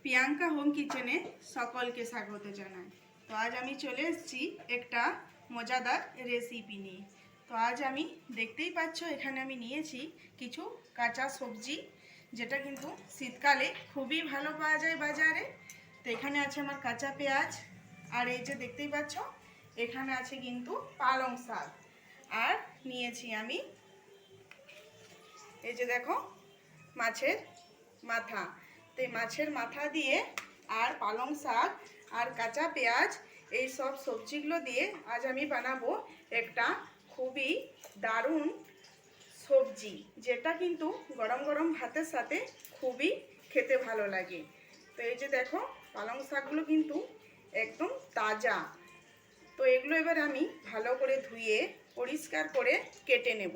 Priyanka home কিচেনে সকলকে স্বাগত জানাই। তো আজ আমি চলে এসেছি একটা মজাদার রেসিপি নিয়ে। তো আজ আমি দেখতেই পাচ্ছ এখানে আমি নিয়েছি কিছু কাঁচা সবজি, যেটা কিন্তু শীতকালে খুবই ভালো পাওয়া যায় বাজারে। তো এখানে আছে আমার কাঁচা পেঁয়াজ, আর এই যে দেখতেই পাচ্ছ এখানে আছে কিন্তু পালং শাক, আর নিয়েছি আমি এই যে দেখো মাছের মাথা। তো এই মাছের মাথা দিয়ে আর পালং শাক আর কাঁচা পেঁয়াজ এই সব সবজিগুলো দিয়ে আজ আমি বানাবো একটা খুবই দারুণ সবজি, যেটা কিন্তু গরম গরম ভাতের সাথে খুবই খেতে ভালো লাগে। তো এই যে দেখো পালং শাকগুলো কিন্তু একদম তাজা। তো এগুলো এবার আমি ভালো করে ধুয়ে পরিষ্কার করে কেটে নেব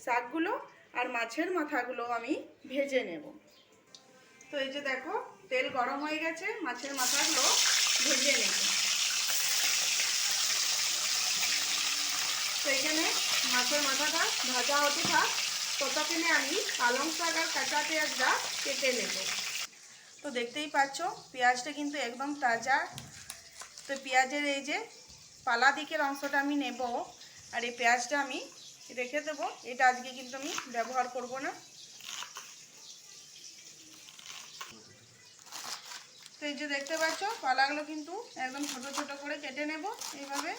শাকগুলো, আর মাছের মাথাগুলো আমি ভেজে নেব। তো এই যে দেখো তেল গরম হয়ে গেছে, মাছের মাথাগুলো ভেজে নেব। তো এখানে মাছের মাথাটা ভাজা হতে থাক, ততক্ষণে আমি পালং শাক আর কাঁচা পেঁয়াজটা কেটে নেব। তো দেখতেই পাচ্ছ পেঁয়াজটা কিন্তু একদম তাজা। তো পেঁয়াজের এই যে পালা দিকের অংশটা আমি নেব, আর এই পেঁয়াজটা আমি রেখে দেবো। এটা আজকে কিন্তু আমি ব্যবহার করব না। তো এই যে দেখতে পাচ্ছ পালাগুলো কিন্তু একদম ছোট ছোট করে কেটে নেব এইভাবে।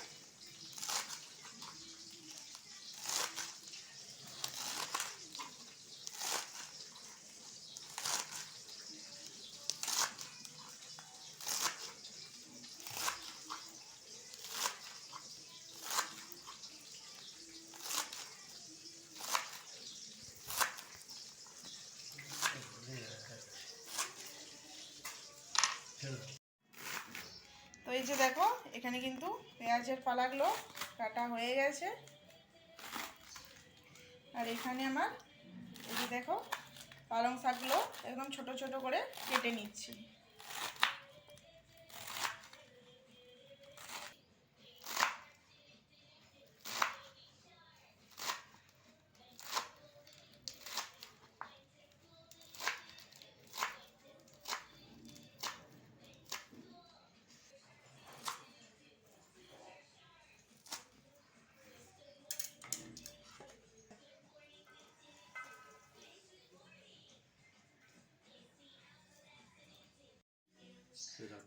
তো এই যে দেখো এখানে কিন্তু পেঁয়াজের পালাগুলো কাটা হয়ে গেছে, আর এখানে আমার এই যে দেখো পালং শাকগুলো একদম ছোট ছোট করে কেটে নিচ্ছি।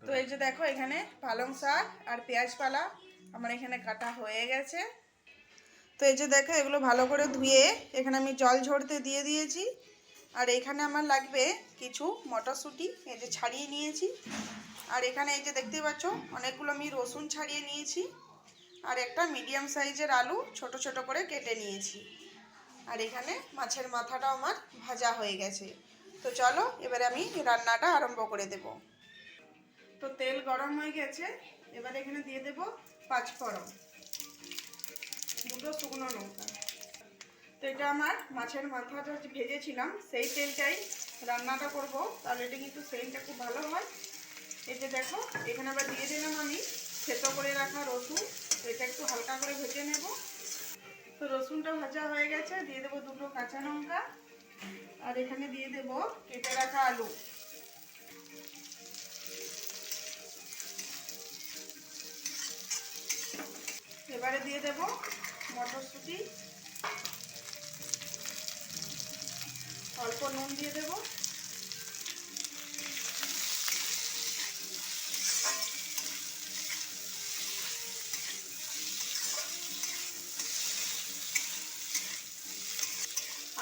তো এই যে দেখো এখানে পালং শাক আর পেঁয়াজ পালা আমার এখানে কাটা হয়ে গেছে। তো এই যে দেখো এগুলো ভালো করে ধুয়ে এখানে আমি জল ঝরতে দিয়ে দিয়েছি। আর এখানে আমার লাগবে কিছু মটরশুঁটি, এই যে ছাড়িয়ে নিয়েছি। আর এখানে এই যে দেখতেই পাচ্ছ অনেকগুলো আমি রসুন ছাড়িয়ে নিয়েছি, আর একটা মিডিয়াম সাইজের আলু ছোট ছোট করে কেটে নিয়েছি। আর এখানে মাছের মাথাটাও আমার ভাজা হয়ে গেছে। তো চলো এবারে আমি রান্নাটা আরম্ভ করে দেব। তো তেল গরম হয়ে গেছে, এবার এখানে দিয়ে দেব পাঁচফোড়ন, দুটো শুকনো লঙ্কা। তো এটা আমার মাছের মাথাটা ভেজেছিলাম সেই তেলটাই রান্নাটা করব, তাহলে এটা কিন্তু সেন্টটা খুব ভালো হয়। এই যে দেখো এখানে আবার দিয়ে দিলাম আমি থেতো করে রাখা রসুন। তো এটা একটু হালকা করে ভেজে নেব। তো রসুনটা ভাজা হয়ে গেছে, দিয়ে দেবো দুটো কাঁচা লঙ্কা, আর এখানে দিয়ে দেব কেটে রাখা আলু। এবারে দিয়ে দেব মটরশুঁটি, অল্প নুন দিয়ে দেব,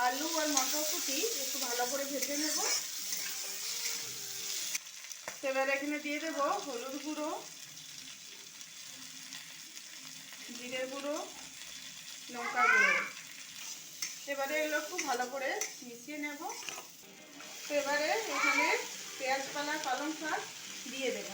আলু আর মটরশুঁটি একটু ভালো করে ভেজে নেব। এবারে এখানে দিয়ে দেব হলুদ গুঁড়ো, জিরে গুঁড়ো, লঙ্কা গুঁড়ো। এবারে এগুলো একটু ভালো করে মিশিয়ে নেব। তো এবারে এখানে পেঁয়াজ পালা পালং শাক দিয়ে দেব।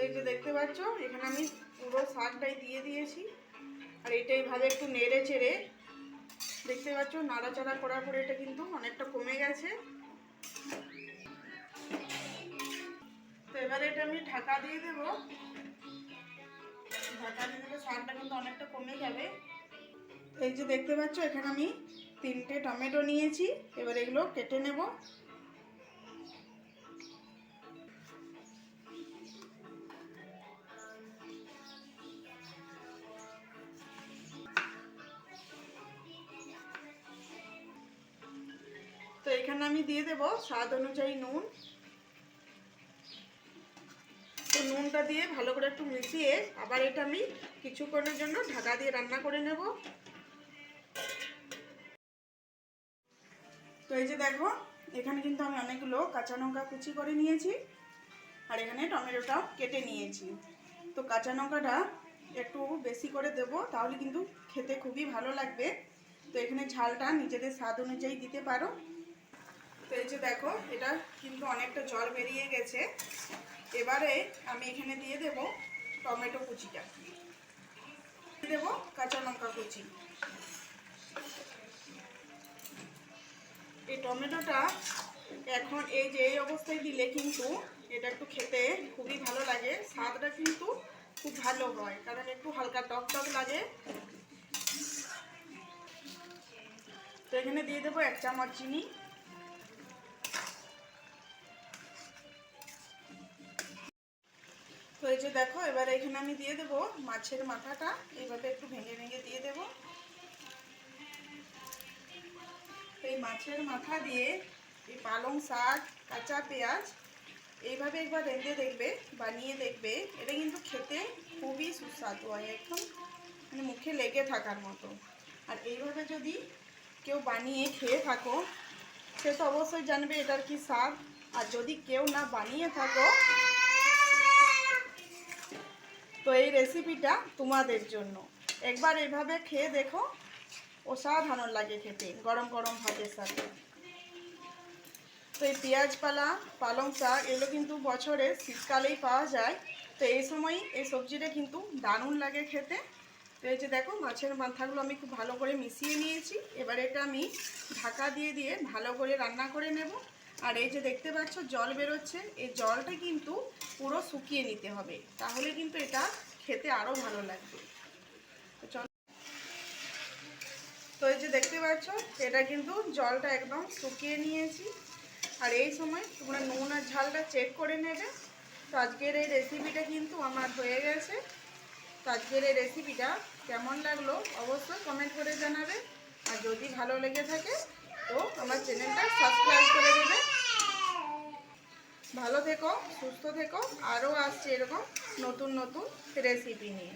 এই যে দেখতে পাচ্ছ এখানে আমি পুরো শাকটাই দিয়ে দিয়েছি। আর এটা এইভাবে একটু নেড়ে চেড়ে, দেখতে পাচ্ছ নাড়াচাড়া করার পরে এটা কিন্তু অনেকটা কমে গেছে। তো এবারে এটা আমি ঢাকা দিয়ে দেবো। ঢাকা দিয়ে দিলে শাকটা কিন্তু অনেকটা কমে যাবে। এই যে দেখতে পাচ্ছ এখানে আমি 3টে টমেটো নিয়েছি। এবার এগুলো কেটে নেব। তো এখানে আমি দিয়ে দেব স্বাদ অনুযায়ী নুন। তো নুনটা দিয়ে ভালো করে একটু মিশিয়ে আবার এটা আমি কিছুক্ষণের জন্য ঢাকা দিয়ে রান্না করে নেব। তো এই যে দেখো এখানে কিন্তু আমি অনেকগুলো কাঁচা লঙ্কা কুচি করে নিয়েছি। আর এখানে টমেটোটাও কেটে নিয়েছি। তো কাঁচা লঙ্কাটা একটু বেশি করে দেব, তাহলে কিন্তু খেতে খুবই ভালো লাগবে। তো এখানে ঝালটা নিজেদের স্বাদ অনুযায়ী দিতে পারো। তো এই যে দেখো এটা কিন্তু অনেকটা জল বেরিয়ে গেছে। এবারে আমি এখানে দিয়ে দেব টমেটো কুচিটা, দিয়ে দেবো কাঁচা লঙ্কা কুচি। এই টমেটোটা এখন এই যে এই অবস্থায় দিলে কিন্তু এটা একটু খেতে খুবই ভালো লাগে, স্বাদটা কিন্তু খুব ভালো হয়, কারণ একটু হালকা টক টক লাগে। তো এখানে দিয়ে দেবো 1 চামচ চিনি। তো এই যে দেখো এবারে এখানে আমি দিয়ে দেবো মাছের মাথাটা, এইভাবে একটু ভেঙে ভেঙে দিয়ে দেব। এই মাছের মাথা দিয়ে এই পালং শাক, কাঁচা পেঁয়াজ এইভাবে একবার রেঁধে দেখবে, বানিয়ে দেখবে, এটা কিন্তু খেতে খুবই সুস্বাদু হয়, একদম মানে মুখে লেগে থাকার মতো। আর এইভাবে যদি কেউ বানিয়ে খেয়ে থাকো সে তো অবশ্যই জানবে এটার কি স্বাদ। আর যদি কেউ না বানিয়ে থাকো তো এই রেসিপিটা তোমাদের জন্য। একবার এইভাবে খেয়ে দেখো, অসাধারণ লাগে খেতে গরম গরম ভাতের সাথে। তো এই পেঁয়াজ পালা, পালং শাক এগুলো কিন্তু বছরে শীতকালেই পাওয়া যায়। তো এই সময় এই সবজিটা কিন্তু দারুণ লাগে খেতে। তো এই যে দেখো মাছের মাথাগুলো আমি খুব ভালো করে মিশিয়ে নিয়েছি। এবার এটা আমি ঢাকা দিয়ে দিয়ে ভালো করে রান্না করে নেব। আর এই যে দেখতে পাচ্ছ জল বেরোচ্ছে, এই জলটা কিন্তু পুরো শুকিয়ে নিতে হবে, তাহলে কিন্তু এটা খেতে আরও ভালো লাগবে। তো এই যে দেখতে পাচ্ছ এটা কিন্তু জলটা একদম শুকিয়ে নিয়েছি। আর এই সময় তোমরা নুন আর ঝালটা চেক করে নেবে। তো আজকের এই রেসিপিটা কিন্তু আমার হয়ে গেছে। তো আজকের এই রেসিপিটা কেমন লাগলো অবশ্যই কমেন্ট করে জানাবে। আর যদি ভালো লেগে থাকে তো আমার চ্যানেলটা সাবস্ক্রাইব করে দেবে। ভালো থেকো, সুস্থ থেকো, আরও আসছে এরকম নতুন নতুন রেসিপি নিয়ে।